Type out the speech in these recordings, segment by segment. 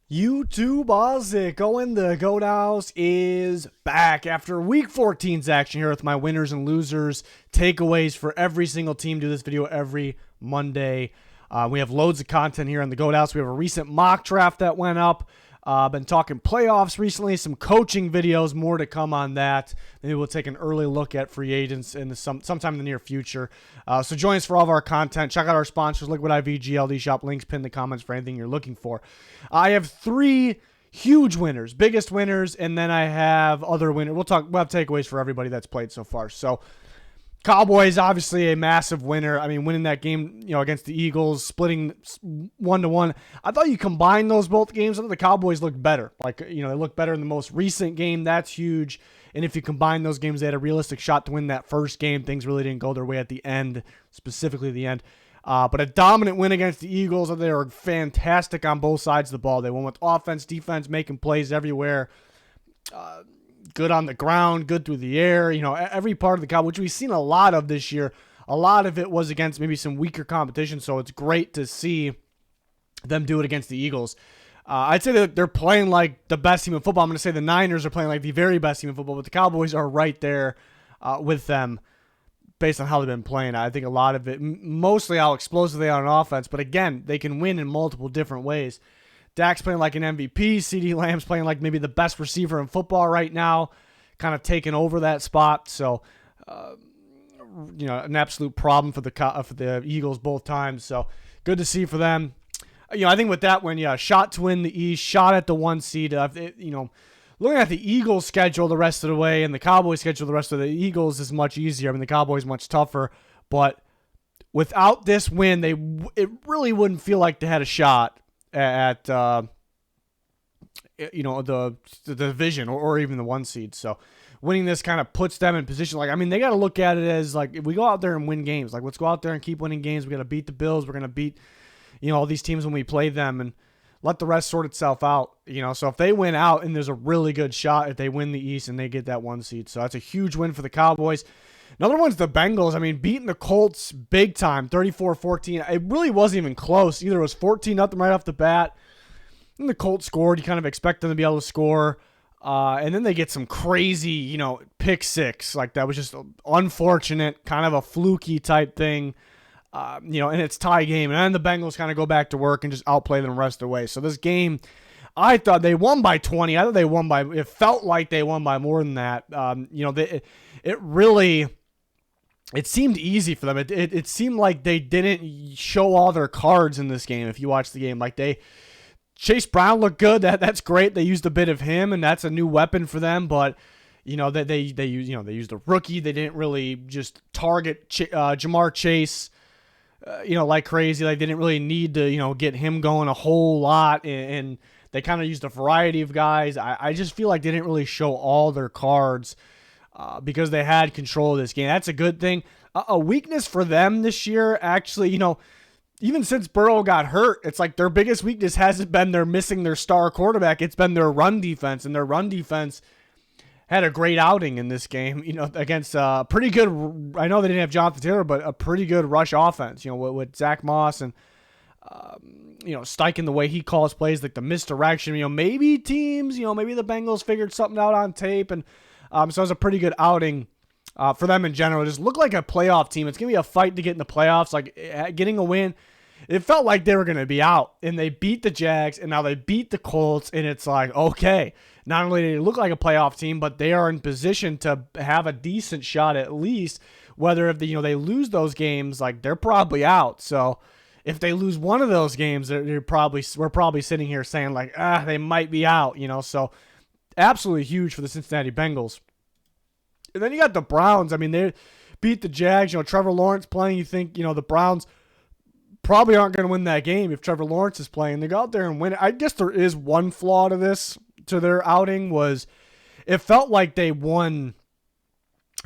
YouTube Ozic going the Goat House is back after week 14's action here with my winners and losers takeaways for every single team. Do this video every Monday. We have loads of content here on the Goat House. We have a recent mock draft that went up. Been talking playoffs recently, some coaching videos, more to come on that. Maybe we'll take an early look at free agents in sometime in the near future. So join us for all of our content. Check out our sponsors, Liquid IV, GLD Shop. Links pinned in the comments for anything you're looking for. I have three huge winners, biggest winners, and then I have other winners. We'll have takeaways for everybody that's played so far. So Cowboys, obviously a massive winner. I mean, winning that game, against the Eagles, splitting 1-1. I thought you combine those both games. I thought the Cowboys looked better. They looked better in the most recent game. That's huge. And if you combine those games, they had a realistic shot to win that first game. Things really didn't go their way at the end, specifically the end. But a dominant win against the Eagles. They were fantastic on both sides of the ball. They won with offense, defense, making plays everywhere. Good on the ground, good through the air. Every part of the Cowboys, which we've seen a lot of this year. A lot of it was against maybe some weaker competition, so it's great to see them do it against the Eagles. I'd say that they're playing like the best team in football. I'm going to say the Niners are playing like the very best team in football, but the Cowboys are right there with them based on how they've been playing. I think a lot of it, mostly how explosive they are on offense, but again, they can win in multiple different ways. Dak's playing like an MVP. CeeDee Lamb's playing like maybe the best receiver in football right now, kind of taking over that spot. So, an absolute problem for the Eagles both times. So, good to see for them. I think with that win, shot to win the East, shot at the 1 seed. Looking at the Eagles' schedule the rest of the way and the Cowboys' schedule the rest of the Eagles is much easier. I mean, the Cowboys much tougher, but without this win, it really wouldn't feel like they had a shot at the division or even the 1 seed. So winning this kind of puts them in position. They got to look at it as if we go out there and win games, let's go out there and keep winning games. We got to beat the Bills. We're going to beat, all these teams when we play them and let the rest sort itself out. So if they win out, and there's a really good shot if they win the East and they get that 1 seed. So that's a huge win for the Cowboys. Another one's the Bengals. Beating the Colts big time, 34-14. It really wasn't even close. Either it was 14-0 right off the bat, and the Colts scored. You kind of expect them to be able to score. And then they get some crazy, pick six. That was just unfortunate, kind of a fluky type thing. And it's tie game. And then the Bengals kind of go back to work and just outplay them the rest of the way. So this game, I thought they won by 20. I thought they won by, it felt like they won by more than that. It seemed easy for them. It seemed like they didn't show all their cards in this game. If you watch the game, Chase Brown looked good. That's great. They used a bit of him, and that's a new weapon for them. But they used a rookie. They didn't really just target Jamar Chase, like crazy. They didn't really need to get him going a whole lot, and they kind of used a variety of guys. I just feel like they didn't really show all their cards. Because they had control of this game. That's a good thing. A weakness for them this year, actually, even since Burrow got hurt, it's like their biggest weakness hasn't been they're missing their star quarterback. It's been their run defense, and their run defense had a great outing in this game, against a pretty good, I know they didn't have Jonathan Taylor, but a pretty good rush offense, with Zach Moss and, Steichen, the way he calls plays, the misdirection, maybe teams, maybe the Bengals figured something out on tape, and so it was a pretty good outing for them in general. It just looked like a playoff team. It's going to be a fight to get in the playoffs. Getting a win, it felt like they were going to be out. And they beat the Jags, and now they beat the Colts. And it's like, okay, not only do they look like a playoff team, but they are in position to have a decent shot at least. Whether if they lose those games, they're probably out. So if they lose one of those games, we're probably sitting here saying they might be out. So absolutely huge for the Cincinnati Bengals. And then you got the Browns. They beat the Jags. Trevor Lawrence playing. You think, the Browns probably aren't going to win that game if Trevor Lawrence is playing. They go out there and win it. I guess there is one flaw to their outing was it felt like they won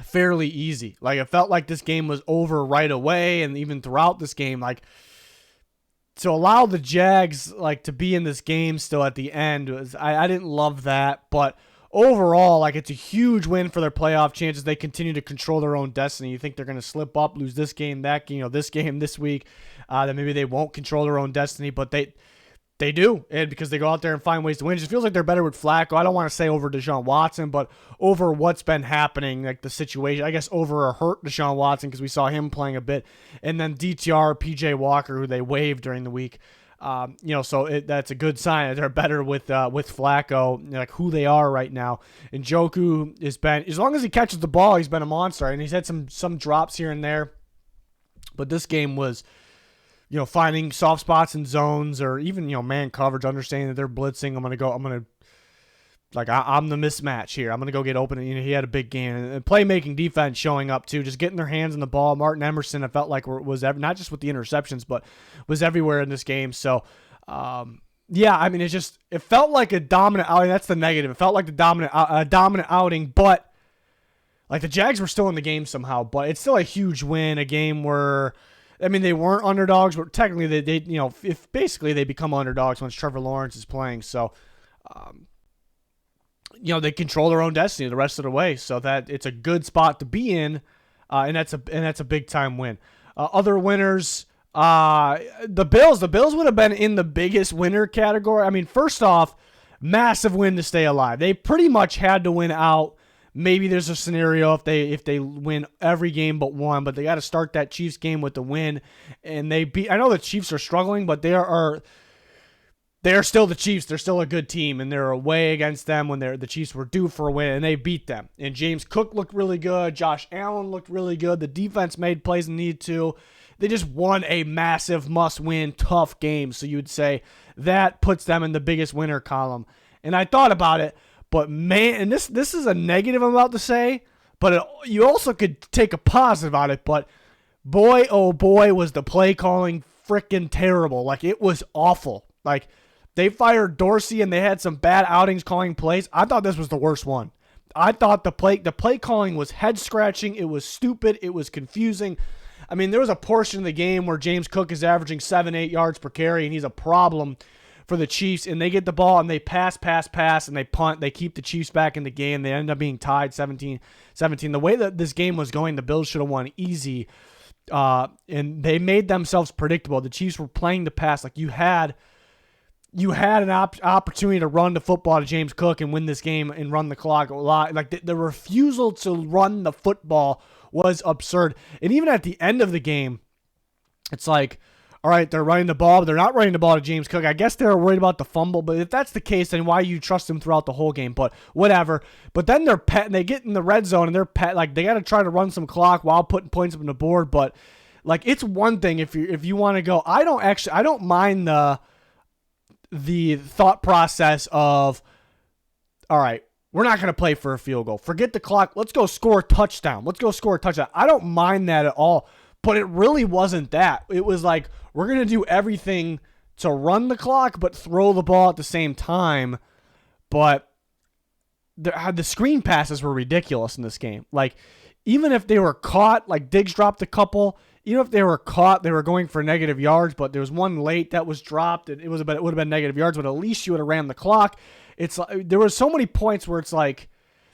fairly easy. It felt like this game was over right away, and even throughout this game, to allow the Jags to be in this game still at the end was I didn't love that, but overall it's a huge win for their playoff chances. They continue to control their own destiny. You think they're going to slip up, lose this game, that game, this game this week, then maybe they won't control their own destiny, but They do, and because they go out there and find ways to win. It just feels like they're better with Flacco. I don't want to say over Deshaun Watson, but over what's been happening, like the situation. I guess over a hurt Deshaun Watson because we saw him playing a bit, and then DTR, PJ Walker, who they waived during the week. So that's a good sign that they're better with Flacco, like who they are right now. And Njoku has been, as long as he catches the ball, he's been a monster, and he's had some drops here and there. But this game was, finding soft spots in zones or even, man coverage, understanding that they're blitzing. I'm the mismatch here. I'm going to go get open. He had a big game. And playmaking defense showing up, too, just getting their hands on the ball. Martin Emerson, I felt like was not just with the interceptions, but was everywhere in this game. So, it felt like a dominant outing. That's the negative. It felt like a dominant outing, but like the Jags were still in the game somehow. But it's still a huge win, a game where, they weren't underdogs, but technically if basically they become underdogs once Trevor Lawrence is playing. So, they control their own destiny the rest of the way. So that it's a good spot to be in, and that's a big time win. Other winners, the Bills. The Bills would have been in the biggest winner category. First off, massive win to stay alive. They pretty much had to win out. Maybe there's a scenario if they win every game but one, but they got to start that Chiefs game with the win. And they beat. I know the Chiefs are struggling, but they are still the Chiefs. They're still a good team, and they're away against them when the Chiefs were due for a win, and they beat them. And James Cook looked really good. Josh Allen looked really good. The defense made plays and needed to. They just won a massive must-win, tough game. So you'd say that puts them in the biggest winner column. And I thought about it. But man, and this is a negative I'm about to say, but you also could take a positive out of it. But boy, oh boy, was the play calling freaking terrible. Like, it was awful. Like, they fired Dorsey and they had some bad outings calling plays. I thought this was the worst one. I thought the play calling was head scratching. It was stupid. It was confusing. There was a portion of the game where James Cook is averaging 7-8 yards per carry, and he's a problem for the Chiefs, and they get the ball and they pass, and they punt. They keep the Chiefs back in the game. They end up being tied 17-17. The way that this game was going, the Bills should have won easy, and they made themselves predictable. The Chiefs were playing the pass. Like, you had an opportunity to run the football to James Cook and win this game and run the clock a lot. Like, the refusal to run the football was absurd. And even at the end of the game, it's like, all right, they're running the ball, but they're not running the ball to James Cook. I guess they're worried about the fumble, but if that's the case, then why you trust him throughout the whole game? But whatever. But then they get in the red zone and they got to try to run some clock while putting points up on the board. But like, it's one thing if you want to go. I don't mind the thought process of, all right, we're not going to play for a field goal. Forget the clock. Let's go score a touchdown. I don't mind that at all. But it really wasn't that. It was like, we're going to do everything to run the clock, but throw the ball at the same time. But the screen passes were ridiculous in this game. Like, even if they were caught, like Diggs dropped a couple, even if they were caught, they were going for negative yards, but there was one late that was dropped. It would have been negative yards, but at least you would have ran the clock. It's like, there were so many points where it's like,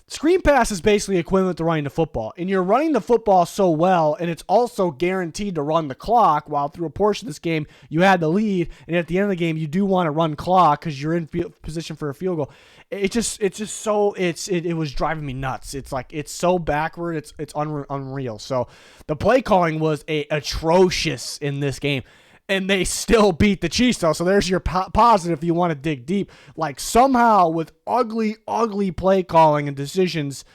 screen pass is basically equivalent to running the football. And you're running the football so well, and it's also guaranteed to run the clock, while through a portion of this game, you had the lead, and at the end of the game, you do want to run clock because you're in position for a field goal. It was driving me nuts. It's like, it's so backward, it's unreal. So the play calling was atrocious in this game. And they still beat the Chiefs, though. So there's your positive if you want to dig deep. Like, somehow, with ugly, ugly play calling and decisions,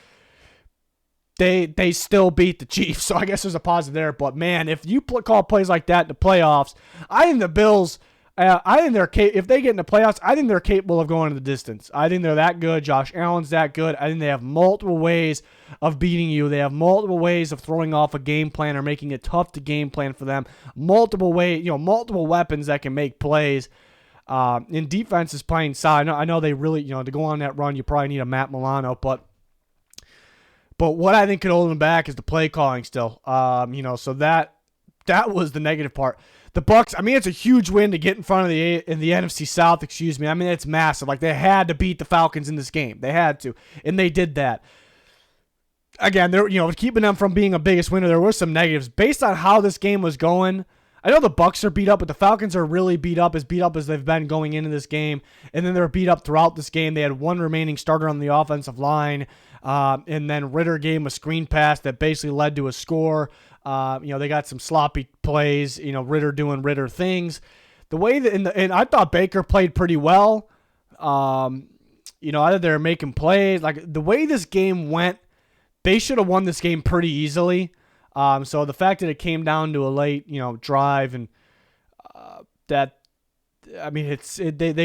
they still beat the Chiefs. So I guess there's a positive there. But, man, if you call plays like that in the playoffs, I think the Bills, if they get in the playoffs, I think they're capable of going to the distance. I think they're that good. Josh Allen's that good. I think they have multiple ways of beating you. They have multiple ways of throwing off a game plan or making it tough to game plan for them. Multiple weapons that can make plays. And defense is playing side. I know they really, to go on that run, you probably need a Matt Milano, but what I think could hold them back is the play calling still. So that was the negative part. The Bucks, it's a huge win to get in front of the NFC South, it's massive. Like, they had to beat the Falcons in this game. They had to, and they did that. Again, they're keeping them from being a biggest winner. There were some negatives based on how this game was going. I know the Bucs are beat up, but the Falcons are really beat up as they've been going into this game. And then they're beat up throughout this game. They had one remaining starter on the offensive line. And then Ritter gave him a screen pass that basically led to a score. They got some sloppy plays, Ritter doing Ritter things. The way that, and I thought Baker played pretty well. Either they're making plays. Like, the way this game went, they should have won this game pretty easily. So the fact that it came down to a late, drive and they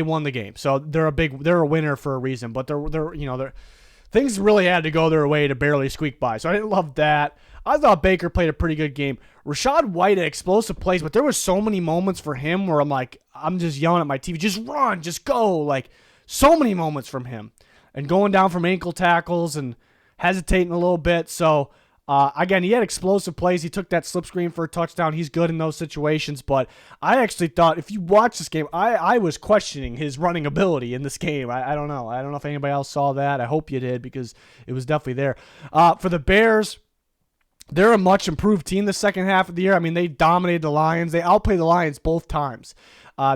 won the game. So they're a winner for a reason. But they're things really had to go their way to barely squeak by. So I didn't love that. I thought Baker played a pretty good game. Rashad White had explosive plays, but there were so many moments for him where I'm just yelling at my TV, just run, just go. Like, so many moments from him. And going down from ankle tackles and hesitating a little bit. So, again, he had explosive plays. He took that slip screen for a touchdown. He's good in those situations. But I actually thought, if you watch this game, I was questioning his running ability in this game. I don't know. I don't know if anybody else saw that. I hope you did, because it was definitely there. For the Bears, they're a much improved team the second half of the year. I mean, they dominated the Lions. They outplayed the Lions both times.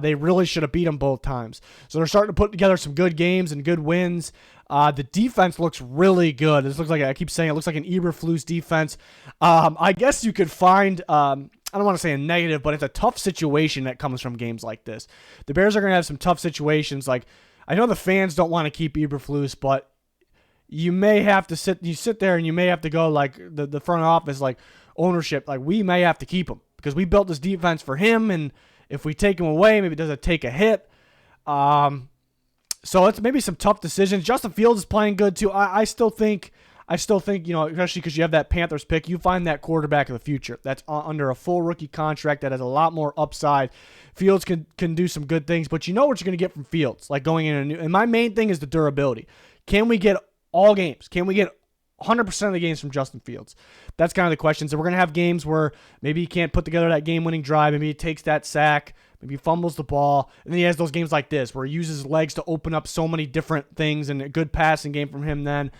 They really should have beat them both times. So they're starting to put together some good games and good wins. The defense looks really good. This looks like, I keep saying, it looks like an Eberflus defense. I guess you could find, I don't want to say a negative, but it's a tough situation that comes from games like this. The Bears are going to have some tough situations. Like, I know the fans don't want to keep Eberflus, but you may have to sit there and you may have to go, like, the front office, like ownership, like, we may have to keep him because we built this defense for him, and if we take him away, maybe it doesn't take a hit. So it's maybe some tough decisions. Justin Fields is playing good too. I still think, especially because you have that Panthers pick, you find that quarterback of the future that's under a full rookie contract that has a lot more upside. Fields can do some good things, but you know what you're going to get from Fields, like going in and my main thing is the durability. Can we get all games? Can we get 100% of the games from Justin Fields? That's kind of the question. So we're going to have games where maybe he can't put together that game-winning drive. Maybe he takes that sack. Maybe he fumbles the ball. And then he has those games like this where he uses his legs to open up so many different things, and a good passing game from him then.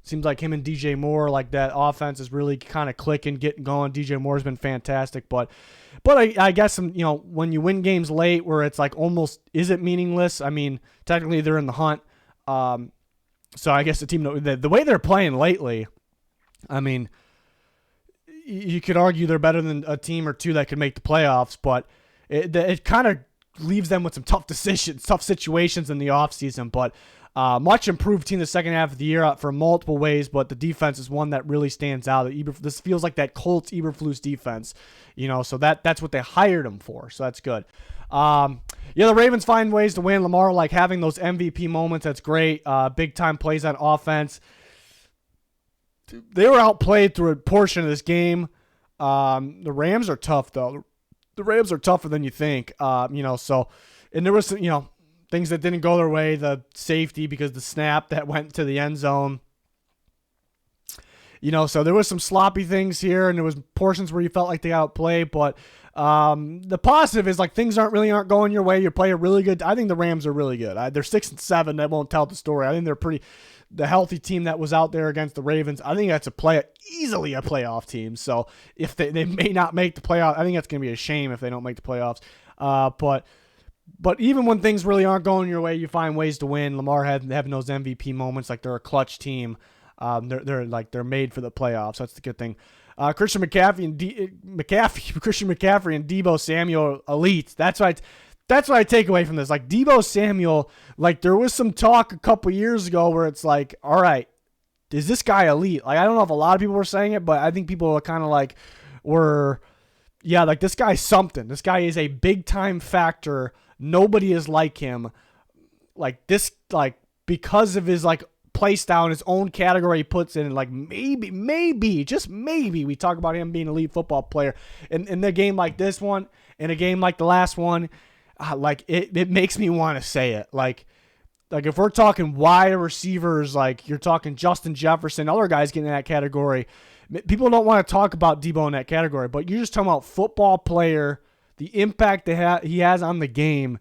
Seems like him and DJ Moore, like that offense is really kind of clicking, getting going. DJ Moore's been fantastic. But I guess, when you win games late where it's like almost, is it meaningless? I mean, technically they're in the hunt. So I guess the team, the way they're playing lately, I mean, you could argue they're better than a team or two that could make the playoffs, but it kind of leaves them with some tough decisions, tough situations in the offseason. But much improved team the second half of the year for multiple ways, but the defense is one that really stands out. This feels like that Colts Eberflus defense, so that's what they hired him for. So that's good. The Ravens find ways to win. Lamar, like, having those MVP moments, that's great. Big time plays on offense. They were outplayed through a portion of this game. The Rams are tough, though. The Rams are tougher than you think. So, and there was some, things that didn't go their way. The safety, because the snap that went to the end zone. So there was some sloppy things here, and there was portions where you felt like they outplayed, but the positive is, like, things aren't going your way. You play a really good. I think the Rams are really good. They're 6-7. That won't tell the story. I think they're the healthy team that was out there against the Ravens. I think that's easily a playoff team. So if they may not make the playoff, I think that's going to be a shame if they don't make the playoffs. But even when things really aren't going your way, you find ways to win. Lamar having those MVP moments, like they're a clutch team. They're made for the playoffs. That's the good thing. Christian McCaffrey and Deebo Samuel elite. That's what I take away from this. Like, Deebo Samuel, like, there was some talk a couple years ago where it's like, all right, is this guy elite? Like, I don't know if a lot of people were saying it, but I think people were kind of like, like, this guy's something. This guy is a big time factor. Nobody is like him. Like, this, like, because of his, like, play style in his own category he puts in, like, maybe, just maybe we talk about him being an elite football player. In the game like this one, in a game like the last one, like, it makes me want to say it. Like if we're talking wide receivers, like, you're talking Justin Jefferson, other guys getting in that category, people don't want to talk about Deebo in that category, but you're just talking about football player, the impact he has on the game.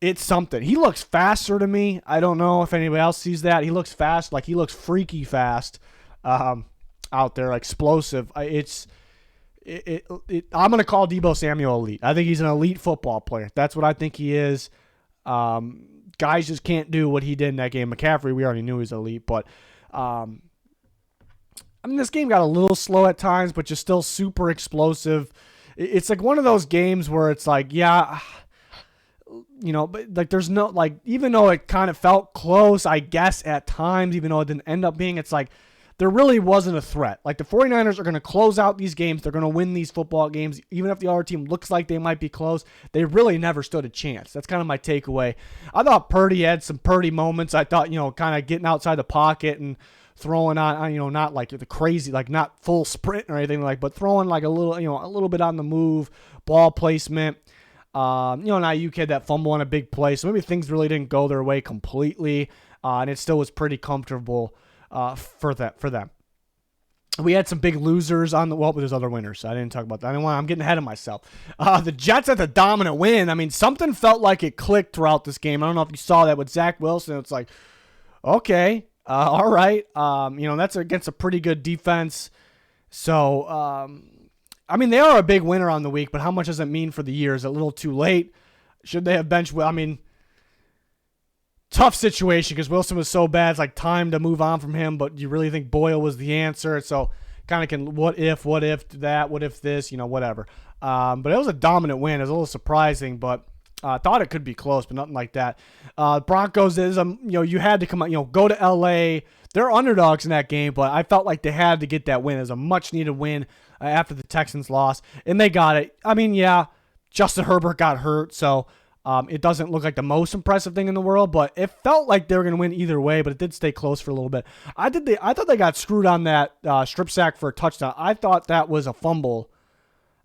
It's something. He looks faster to me. I don't know if anybody else sees that. He looks fast. Like, he looks freaky fast out there, explosive. I'm going to call Deebo Samuel elite. I think he's an elite football player. That's what I think he is. Guys just can't do what he did in that game. McCaffrey, we already knew he was elite, but this game got a little slow at times, but just still super explosive. It's like one of those games where it's like, yeah, but like there's no, like, even though it kind of felt close, I guess at times, even though it didn't end up being, it's like there really wasn't a threat. Like the 49ers are going to close out these games. They're going to win these football games. Even if the other team looks like they might be close, they really never stood a chance. That's kind of my takeaway. I thought Purdy had some Purdy moments. I thought, kind of getting outside the pocket and throwing on, not like the crazy, like not full sprint or anything like, but throwing like a little bit on the move, ball placement. Now you had that fumble on a big play, so maybe things really didn't go their way completely, and it still was pretty comfortable for them. We had some big losers on the, there's other winners. I didn't talk about that. I'm getting ahead of myself. The Jets had the dominant win. Something felt like it clicked throughout this game. I don't know if you saw that with Zach Wilson. It's like, okay. All right. That's against a pretty good defense. So, they are a big winner on the week, but how much does it mean for the year? Is it a little too late? Should they have benched? Tough situation because Wilson was so bad. It's like time to move on from him, but you really think Boyle was the answer? So kind of can what if that, what if this, whatever. But it was a dominant win. It was a little surprising, but I thought it could be close, but nothing like that. Broncos is you had to come out, go to LA. They're underdogs in that game, but I felt like they had to get that win. It was a much needed win after the Texans lost, and they got it. Justin Herbert got hurt, so it doesn't look like the most impressive thing in the world, but it felt like they were going to win either way, but it did stay close for a little bit. I thought they got screwed on that strip sack for a touchdown. I thought that was a fumble.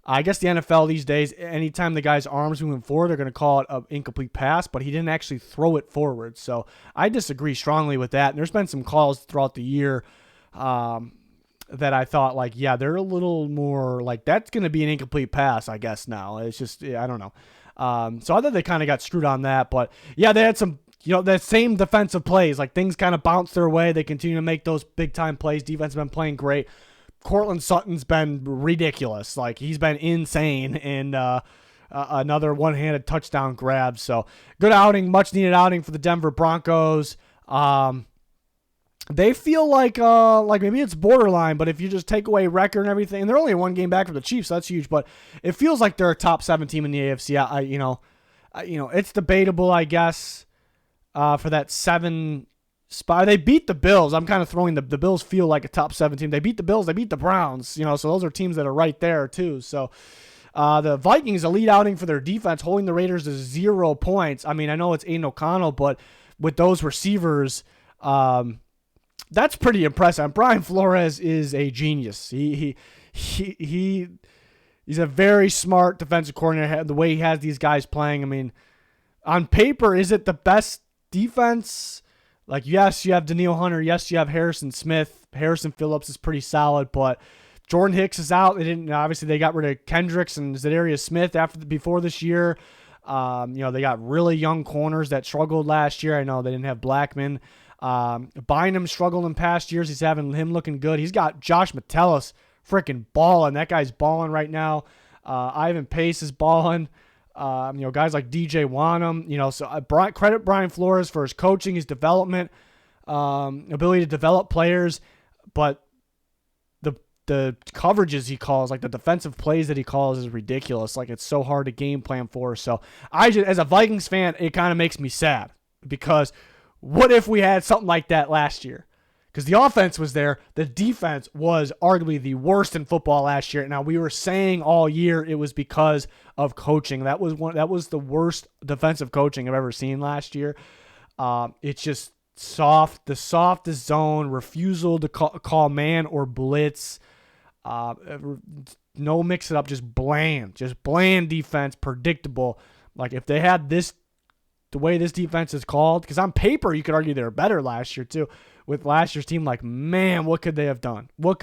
I guess the NFL these days, anytime the guy's arm's moving forward, they're going to call it an incomplete pass, but he didn't actually throw it forward. So I disagree strongly with that. And there's been some calls throughout the year that I thought, like, yeah, they're a little more like that's going to be an incomplete pass, I guess now. It's just, I don't know. So I thought they kind of got screwed on that. But, yeah, they had some, that same defensive plays. Like, things kind of bounced their way. They continue to make those big-time plays. Defense has been playing great. Cortland Sutton's been ridiculous. Like, he's been insane, and another one-handed touchdown grab. So, good outing, much-needed outing for the Denver Broncos. They feel like maybe it's borderline, but if you just take away record and everything, and they're only one game back from the Chiefs, so that's huge, but it feels like they're a top 7 team in the AFC. It's debatable, I guess, for that 7 spot. They beat the Bills. I'm kind of throwing the Bills feel like a top 7 team. They beat the Bills. They beat the Browns. So those are teams that are right there too. So the Vikings, a lead outing for their defense, holding the Raiders to 0 points. I know it's Aiden O'Connell, but with those receivers, that's pretty impressive. And Brian Flores is a genius. He's a very smart defensive coordinator. The way he has these guys playing. On paper, is it the best defense? Like, yes, you have Daniil Hunter. Yes, you have Harrison Smith. Harrison Phillips is pretty solid, but Jordan Hicks is out. They got rid of Kendricks and Zadarius Smith before this year. They got really young corners that struggled last year. I know they didn't have Blackman. Bynum struggled in past years. He's having him looking good. He's got Josh Metellus freaking balling. That guy's balling right now. Ivan Pace is balling. Guys like DJ Wanham. So credit Brian Flores for his coaching, his development, ability to develop players, but the coverages he calls, like the defensive plays that he calls, is ridiculous. Like, it's so hard to game plan for. So as a Vikings fan, it kind of makes me sad, because what if we had something like that last year? Because the offense was there. The defense was arguably the worst in football last year. Now, we were saying all year it was because of coaching. That was the worst defensive coaching I've ever seen last year. It's just the softest zone, refusal to call man or blitz. No mix it up, just bland defense, predictable. Like, if they had this, the way this defense is called, because on paper you could argue they were better last year too. With last year's team, like, man, what could they have done? So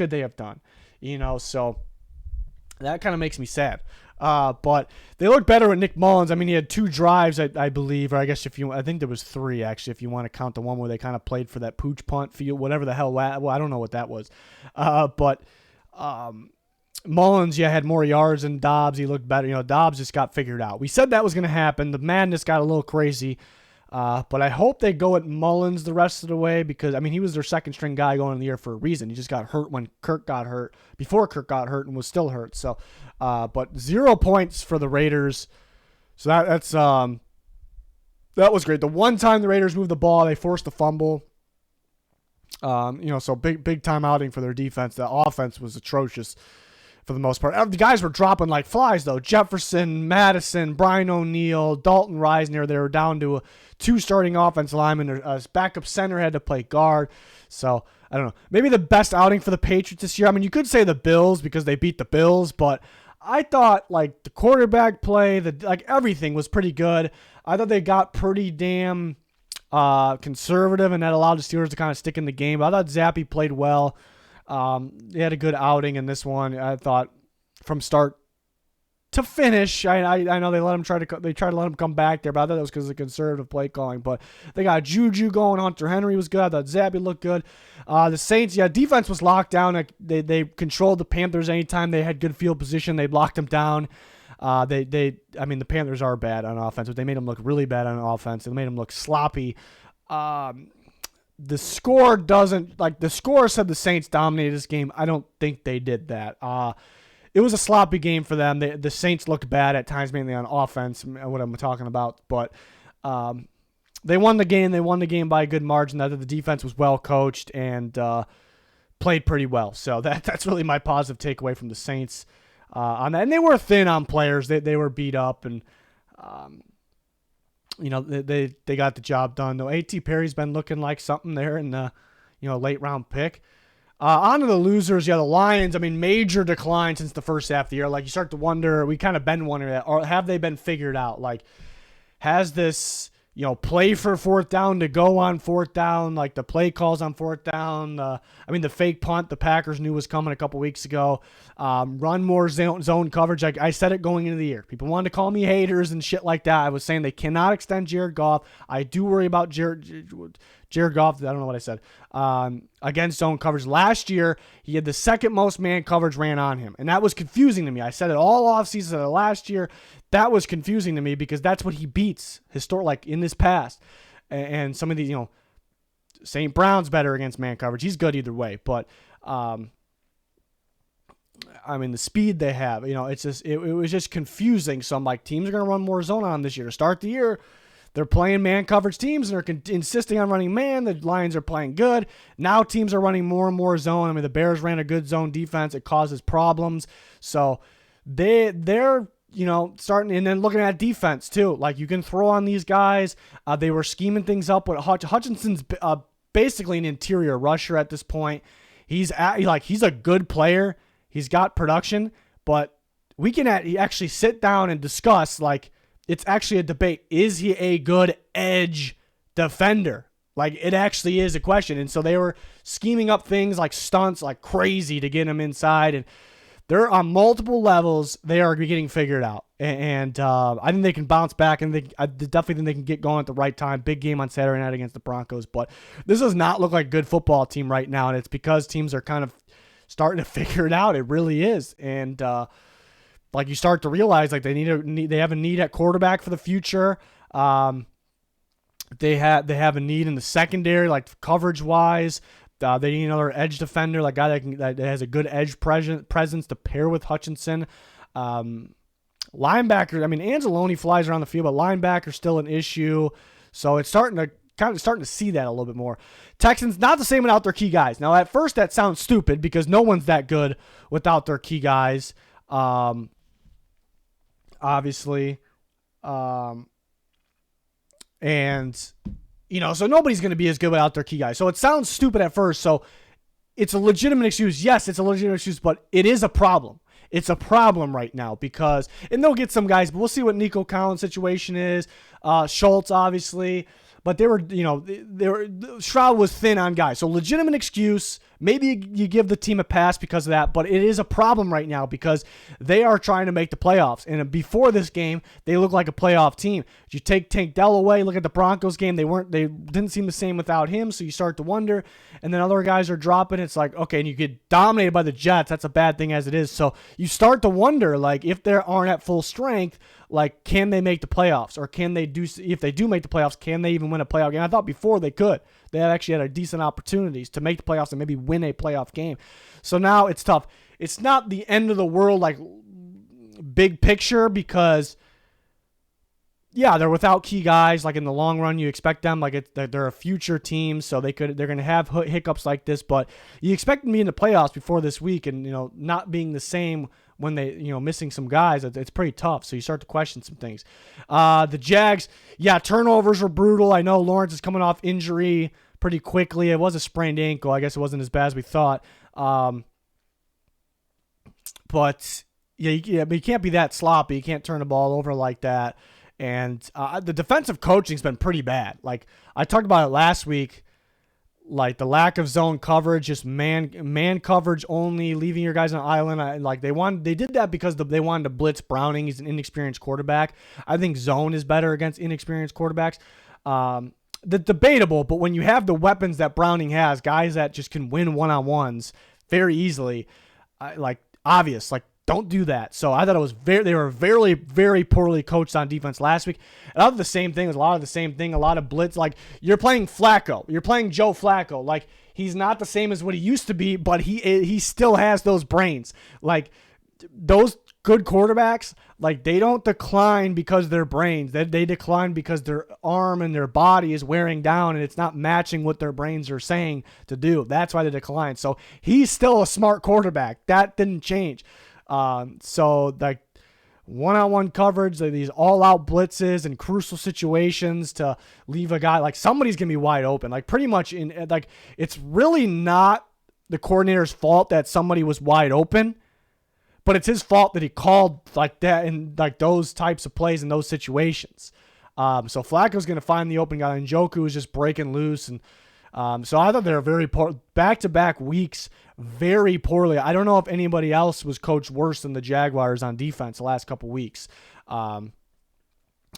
that kind of makes me sad. But they look better with Nick Mullins. He had 2 drives, I believe, or I guess I think there was 3 actually, if you want to count the one where they kind of played for that pooch punt field, whatever the hell. Well, I don't know what that was. But Mullins, had more yards than Dobbs. He looked better. Dobbs just got figured out. We said that was going to happen. The madness got a little crazy. But I hope they go at Mullins the rest of the way because, he was their second string guy going in the year for a reason. He just got hurt when Kirk got hurt, before Kirk got hurt and was still hurt. So, but 0 points for the Raiders. So that was great. The one time the Raiders moved the ball, they forced a fumble. So big time outing for their defense. The offense was atrocious for the most part. The guys were dropping like flies, though. Jefferson, Madison, Brian O'Neill, Dalton Reisner, they were down to 2 starting offensive linemen. Their backup center had to play guard. So, I don't know. Maybe the best outing for the Patriots this year. You could say the Bills because they beat the Bills, but I thought, the quarterback play, everything was pretty good. I thought they got pretty damn conservative, and that allowed the Steelers to kind of stick in the game. But I thought Zappe played well. They had a good outing in this one. I thought from start to finish. I know they tried to let him come back there, but I thought that was because of the conservative play calling. But they got Juju going. Hunter Henry was good. I thought Zappe looked good. The Saints, defense was locked down. They controlled the Panthers anytime they had good field position. They blocked them down. The Panthers are bad on offense, but they made them look really bad on offense. They made them look sloppy. The score the score said the Saints dominated this game. I don't think they did that. It was a sloppy game for them. The Saints looked bad at times, mainly on offense, what I'm talking about. But they won the game. They won the game by a good margin. The defense was well coached and played pretty well. So that's really my positive takeaway from the Saints on that. And they were thin on players. They were beat up and they got the job done. Though A.T. Perry's been looking like something there in the late round pick. On to the losers. The Lions, major decline since the first half of the year. You start to wonder, we kind of been wondering that, or have they been figured out? Has this, play for fourth down to go on fourth down, the play calls on fourth down, the fake punt the Packers knew was coming a couple weeks ago, run more zone coverage. I said it going into the year. People wanted to call me haters and shit like that. I was saying they cannot extend Jared Goff. I do worry about Jared Goff. I don't know what I said. Against zone coverage. Last year, he had the second most man coverage ran on him, and that was confusing to me. I said it all offseason last year. That was confusing to me because that's what he beats in this past. And some of these, St. Brown's better against man coverage. He's good either way, but the speed they have, it's just it was just confusing. So I'm like, teams are going to run more zone on him this year. To start the year, they're playing man coverage teams and are insisting on running man. The Lions are playing good. Now teams are running more and more zone. The Bears ran a good zone defense. It causes problems. So they're starting, and then looking at defense too. You can throw on these guys. They were scheming things up with Hutchinson's basically an interior rusher at this point. He's a good player. He's got production, but we can actually sit down and discuss, it's actually a debate. Is he a good edge defender? It actually is a question. And so they were scheming up things like stunts like crazy to get him inside. And they're on multiple levels. They are getting figured out. And I think they can bounce back. And I definitely think they can get going at the right time. Big game on Saturday night against the Broncos. But this does not look like a good football team right now. And it's because teams are kind of starting to figure it out. It really is. And you start to realize they have a need at quarterback for the future. They have a need in the secondary, coverage wise. They need another edge defender, guy that has a good edge presence to pair with Hutchinson. Linebacker, Anzalone flies around the field, but linebacker's still an issue. So it's starting to see that a little bit more. Texans, not the same without their key guys. Now, at first that sounds stupid because no one's that good without their key guys. Obviously. So nobody's going to be as good without their key guys. So it sounds stupid at first. So it's a legitimate excuse. Yes, it's a legitimate excuse, but it is a problem. It's a problem right now and they'll get some guys, but we'll see what Nico Collins' situation is. Schultz, obviously. but Stroud was thin on guys. So legitimate excuse. Maybe you give the team a pass because of that, but it is a problem right now because they are trying to make the playoffs. And before this game, they look like a playoff team. You take Tank Dell away, look at the Broncos game. They didn't seem the same without him, so you start to wonder. And then other guys are dropping. It's like, okay, and you get dominated by the Jets. That's a bad thing as it is. So you start to wonder, like, if they aren't at full strength, like, can they make the playoffs? Or if they do make the playoffs, can they even win a playoff game? I thought before they could. They actually had a decent opportunities to make the playoffs and maybe win a playoff game. So now it's tough. It's not the end of the world, like, big picture, because, yeah, they're without key guys. Like, in the long run, you expect them, like, they're a future team, so they're going to have hiccups like this. But you expect them to be in the playoffs before this week, and, not being the same when they, missing some guys, it's pretty tough. So you start to question some things. The Jags, yeah, turnovers were brutal. I know Lawrence is coming off injury pretty quickly. It was a sprained ankle. I guess it wasn't as bad as we thought. But but you can't be that sloppy. You can't turn the ball over like that. And the defensive coaching's been pretty bad. Like, I talked about it last week. Like, the lack of zone coverage, just man coverage only, leaving your guys on an island. They did that because they wanted to blitz Browning. He's an inexperienced quarterback. I think zone is better against inexperienced quarterbacks. Debatable, but when you have the weapons that Browning has, guys that just can win one-on-ones very easily, obvious, don't do that. So I thought they were very, very poorly coached on defense last week. And I thought the same thing. It was a lot of the same thing. A lot of blitz. Like, you're playing Flacco. You're playing Joe Flacco. Like, he's not the same as what he used to be, but he still has those brains. Like, those good quarterbacks, like, they don't decline because of their brains. They decline because their arm and their body is wearing down and it's not matching what their brains are saying to do. That's why they decline. So he's still a smart quarterback. That didn't change. So, like, one-on-one coverage, these all-out blitzes and crucial situations to leave a guy, like, somebody's going to be wide open. Like, pretty much it's really not the coordinator's fault that somebody was wide open, but it's his fault that he called like that in, like, those types of plays in those situations. So Flacco's going to find the open guy, and Njoku is just breaking loose. And so I thought they were very poor, back-to-back weeks, very poorly. I don't know if anybody else was coached worse than the Jaguars on defense the last couple weeks. And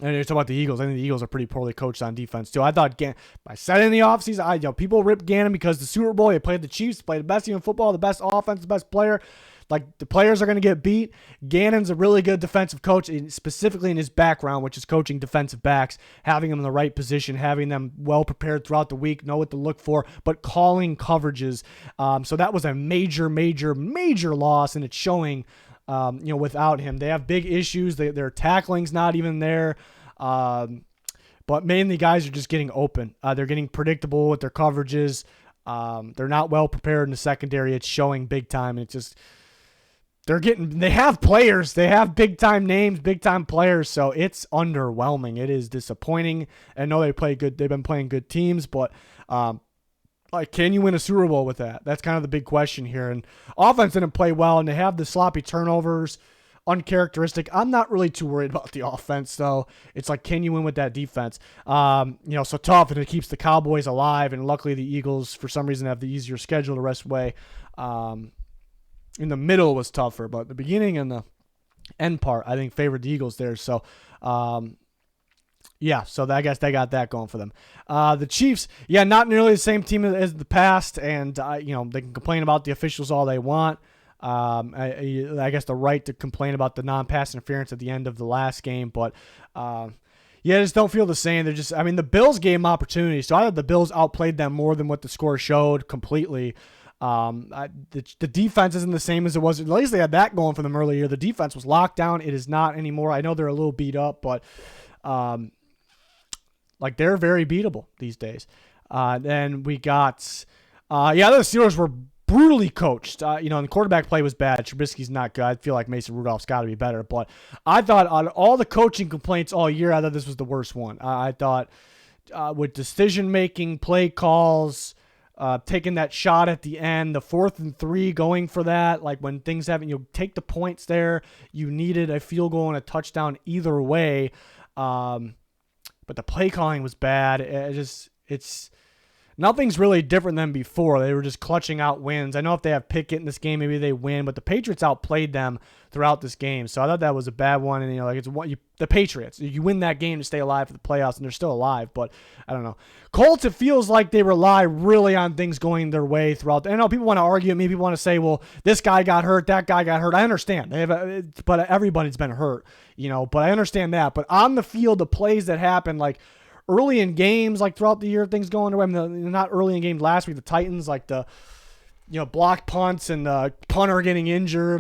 you're talking about the Eagles. I think the Eagles are pretty poorly coached on defense too. I thought I said in the offseason, people rip Gannon because the Super Bowl, they played the Chiefs, played the best team in football, the best offense, the best player. Like, the players are going to get beat. Gannon's a really good defensive coach, specifically in his background, which is coaching defensive backs, having them in the right position, having them well prepared throughout the week, know what to look for, but calling coverages. So that was a major, major, major loss, and it's showing, without him. They have big issues. Their tackling's not even there. But mainly guys are just getting open. They're getting predictable with their coverages. They're not well prepared in the secondary. It's showing big time. It's just... They have players. They have big-time names, big-time players, so it's underwhelming. It is disappointing. I know they play good. They've been playing good teams, but can you win a Super Bowl with that? That's kind of the big question here. And offense didn't play well, and they have the sloppy turnovers, uncharacteristic. I'm not really too worried about the offense, though. It's like, can you win with that defense? So tough, and it keeps the Cowboys alive, and luckily the Eagles, for some reason, have the easier schedule the rest of the way. In the middle was tougher, but the beginning and the end part, I think, favored the Eagles there. So, so I guess they got that going for them. The Chiefs, not nearly the same team as the past, and, they can complain about the officials all they want. I guess the right to complain about the non-pass interference at the end of the last game, but I just don't feel the same. They're just, the Bills gave them opportunities, so I thought the Bills outplayed them more than what the score showed completely. The defense isn't the same as it was. At least they had that going for them earlier. The defense was locked down. It is not anymore. I know they're a little beat up, but they're very beatable these days. Then we got, the Steelers were brutally coached. And the quarterback play was bad. Trubisky's not good. I feel like Mason Rudolph's got to be better. But I thought on all the coaching complaints all year, I thought this was the worst one. I thought with decision-making, play calls, taking that shot at the end, the 4th and 3, going for that, like when things haven't, take the points there. You needed a field goal and a touchdown either way. But but the play calling was bad. It's nothing's really different than before. They were just clutching out wins. I know if they have Pickett in this game, maybe they win, but the Patriots outplayed them throughout this game. So I thought that was a bad one. And, it's the Patriots. You win that game to stay alive for the playoffs, and they're still alive, but I don't know. Colts, it feels like they rely really on things going their way throughout. I know people want to argue. Maybe people want to say, well, this guy got hurt, that guy got hurt. I understand. But everybody's been hurt, but I understand that. But on the field, the plays that happen, like, early in games, like throughout the year, things going away. Not early in games last week, the Titans, like the blocked punts and the punter getting injured,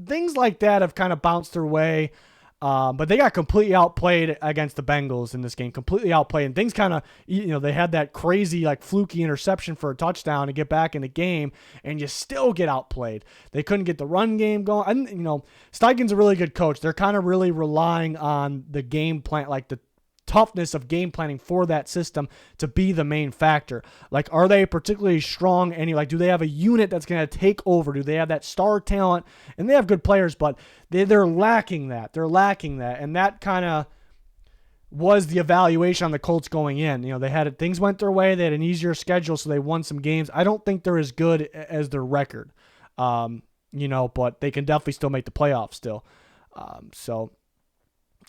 things like that have kind of bounced their way. But they got completely outplayed against the Bengals in this game, completely outplayed. And things kind of, they had that crazy, fluky interception for a touchdown to get back in the game, and you still get outplayed. They couldn't get the run game going. And, Steichen's a really good coach. They're kind of really relying on the game plan, like the toughness of game planning for that system to be the main factor. Are they particularly strong? Do they have a unit that's going to take over? Do they have that star talent? And they have good players, but they're lacking that. And that kind of was the evaluation on the Colts going in. Things went their way. They had an easier schedule, so they won some games. I don't think they're as good as their record, but they can definitely still make the playoffs still. So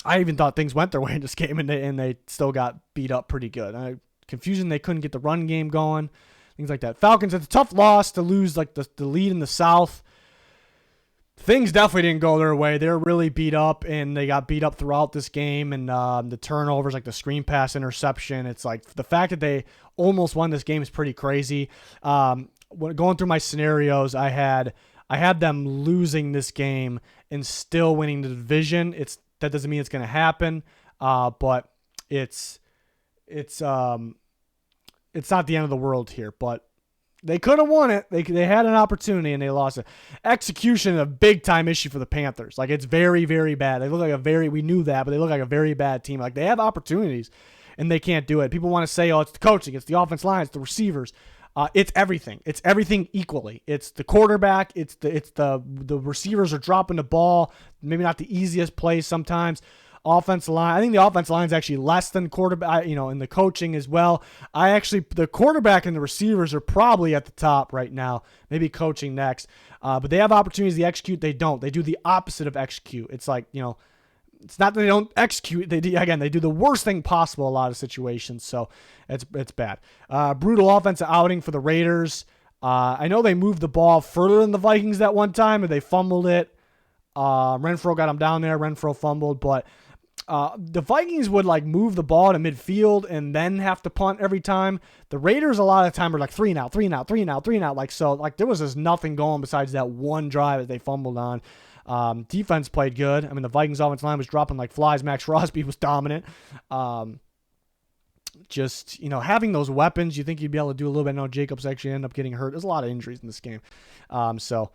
I even thought things went their way in this game, and they still got beat up pretty good. Confusion, they couldn't get the run game going, things like that. Falcons, it's a tough loss to lose the lead in the South. Things definitely didn't go their way. They were really beat up, and they got beat up throughout this game. And the turnovers, the screen pass interception, it's the fact that they almost won this game is pretty crazy. Going through my scenarios, I had them losing this game and still winning the division. That doesn't mean it's going to happen, but it's not the end of the world here. But they could have won it. They had an opportunity and they lost it. Execution is a big time issue for the Panthers. It's very, very bad. They look we knew that, but they look like a very bad team. They have opportunities and they can't do it. People want to say, oh, it's the coaching, it's the offensive line, it's the receivers. It's everything. It's everything equally. It's the quarterback. It's the receivers are dropping the ball. Maybe not the easiest plays sometimes. Offensive line. I think the offensive line is actually less than quarterback. In the coaching as well. The quarterback and the receivers are probably at the top right now. Maybe coaching next. But they have opportunities to execute. They don't. They do the opposite of execute. It's it's not that they don't execute. They do the worst thing possible a lot of situations. So it's bad. Brutal offensive outing for the Raiders. I know they moved the ball further than the Vikings that one time, and they fumbled it. Renfro got them down there. Renfro fumbled, but the Vikings would move the ball to midfield and then have to punt every time. The Raiders a lot of the time were 3 and out. There was just nothing going besides that one drive that they fumbled on. Defense played good. The Vikings offensive line was dropping like flies. Max Crosby was dominant. Having those weapons, you think you'd be able to do a little bit. No, Jacobs actually ended up getting hurt. There's a lot of injuries in this game. So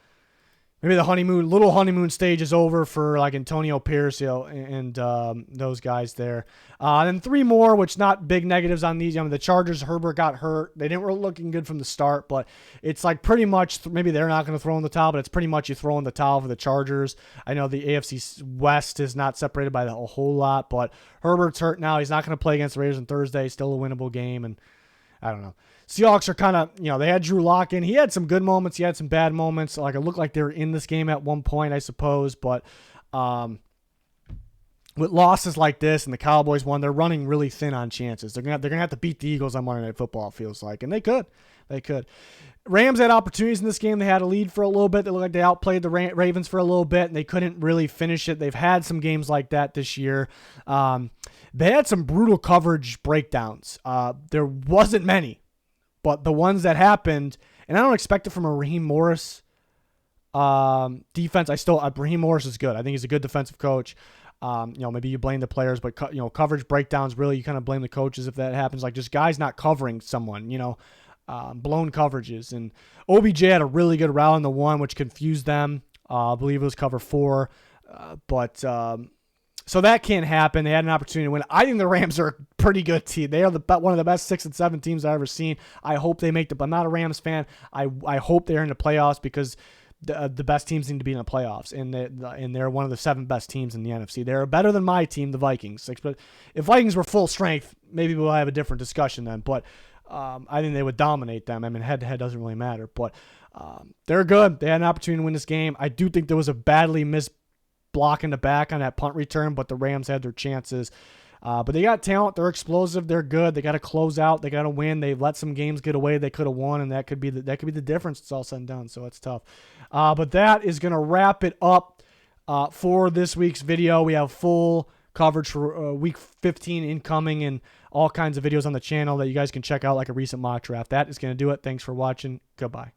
maybe the little honeymoon stage is over for Antonio Pierce, and those guys there. And then 3 more, which not big negatives on these. The Chargers, Herbert got hurt. They didn't really looking good from the start, but it's pretty much maybe they're not going to throw in the towel, but it's pretty much you throw in the towel for the Chargers. I know the AFC West is not separated by a whole lot, but Herbert's hurt now. He's not going to play against the Raiders on Thursday. Still a winnable game, and I don't know. Seahawks are kind of, they had Drew Lock in. He had some good moments. He had some bad moments. It looked like they were in this game at one point, I suppose. But with losses like this and the Cowboys won, they're running really thin on chances. They're gonna have to beat the Eagles on Monday Night Football, it feels like. And they could. Rams had opportunities in this game. They had a lead for a little bit. They looked like they outplayed the Ravens for a little bit, and they couldn't really finish it. They've had some games like that this year. They had some brutal coverage breakdowns. There wasn't many. But the ones that happened, and I don't expect it from a Raheem Morris defense. Raheem Morris is good. I think he's a good defensive coach. Maybe you blame the players, but coverage breakdowns, really, you kind of blame the coaches if that happens. Just guys not covering someone, blown coverages. And OBJ had a really good route on the one, which confused them. I believe it was cover 4. So that can't happen. They had an opportunity to win. I think the Rams are a pretty good team. They are one of the best 6 and 7 teams I've ever seen. I hope they make I'm not a Rams fan. I hope they're in the playoffs because the best teams need to be in the playoffs, and they're one of the 7 best teams in the NFC. They're better than my team, the Vikings. But if Vikings were full strength, maybe we'll have a different discussion then. But I think they would dominate them. I mean, head-to-head doesn't really matter. But they're good. They had an opportunity to win this game. I do think there was a badly missed block in the back on that punt return, but the Rams had their chances. But they got talent. They're explosive. They're good. They got to close out. They got to win. They let some games get away. They could have won, and that could be the difference. It's all said and done, so it's tough. But that is going to wrap it up for this week's video. We have full coverage for Week 15 incoming and all kinds of videos on the channel that you guys can check out, like a recent mock draft. That is going to do it. Thanks for watching. Goodbye.